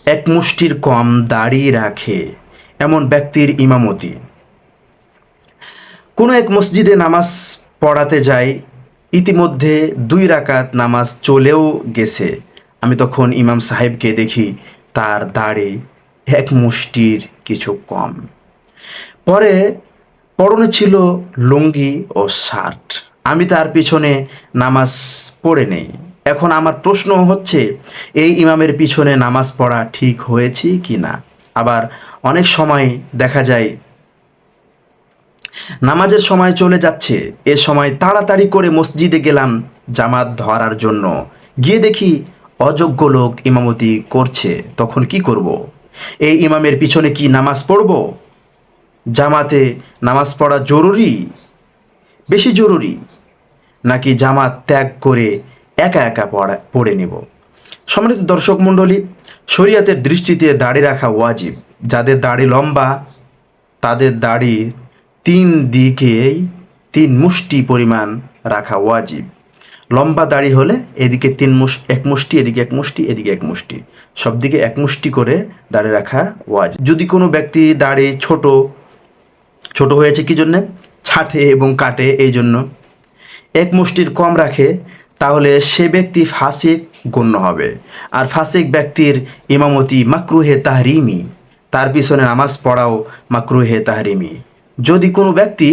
এক মুষ্টির কম দাড়ি রাখে এমন ব্যক্তির ইমামতি। কোনো এক মসজিদে নামাজ পড়াতে যাই, ইতিমধ্যে 2 রাকাত নামাজ চলেও গেছে। আমি তখন ইমাম সাহেবকে দেখি তার দাড়ি এক মুষ্টির কিছু কম। পরে পরনে ছিল লুঙ্গি ও শার্ট। আমি তার পিছনে নামাজ পড়ে নেই। এখন আমার প্রশ্ন হচ্ছে, এই ইমামের পিছনে নামাজ পড়া ঠিক হয়েছে কি না? আবার অনেক সময় দেখা যায় নামাজের সময় চলে যাচ্ছে, এ সময় তাড়াতাড়ি করে মসজিদে গেলাম জামাত ধরার জন্য, গিয়ে দেখি অযোগ্য লোক ইমামতি করছে। তখন কি করব? এই ইমামের পিছনে কি নামাজ পড়ব? জামাতে নামাজ পড়া জরুরি, বেশি জরুরি, নাকি জামাত ত্যাগ করে একা একা পড়ে নেব? সম্মানিত দর্শক মণ্ডলী, শরিয়াতের দৃষ্টিতে দাড়ি রাখা ওয়াজিব। যাদের দাড়ি লম্বা তাদের দাড়ির 3 দিকেই 3 মুষ্টি পরিমাণ রাখা ওয়াজিব। লম্বা দাড়ি হলে এদিকে 1 মুষ্টি, এদিকে 1 মুষ্টি, এদিকে 1 মুষ্টি, সব দিকে 1 মুষ্টি করে দাড়ি রাখা ওয়াজিব। যদি কোনো ব্যক্তি দাড়ি ছোট ছোট হয়েছে কি জন্যে? ছাঁটে এবং কাটে, এই জন্য 1 মুষ্টির কম রাখে, তাহলে সে ব্যক্তি ফাসিক গণ্য হবে। আর ফাসিক ব্যক্তির ইমামতি মাকরুহে তাহরিমি, তার পিছনে নামাজ পড়াও মাকরুহে তাহরিমি। যদি কোনো ব্যক্তি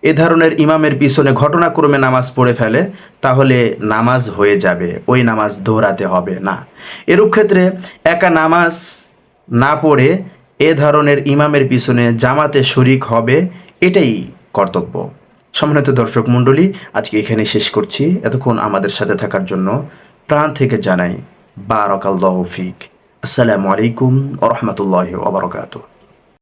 এ ধরনের ইমামের পিছনে ঘটনাক্রমে নামাজ পড়ে ফেলে, তাহলে নামাজ হয়ে যাবে, ওই নামাজ দোহরাতে হবে না। এরূপ ক্ষেত্রে একা নামাজ না পড়ে এ ধরনের ইমামের পিছনে জামাতে শরিক হবে, এটাই কর্তব্য। সম্মানিত দর্শক মণ্ডলী, আজকে এখানে শেষ করছি। এতক্ষণ আমাদের সাথে থাকার জন্য প্রাণ থেকে জানাই বারাকাল্লাহু ফিক। আসসালামু আলাইকুম ওয়া রাহমাতুল্লাহি ওয়া বারাকাতুহু।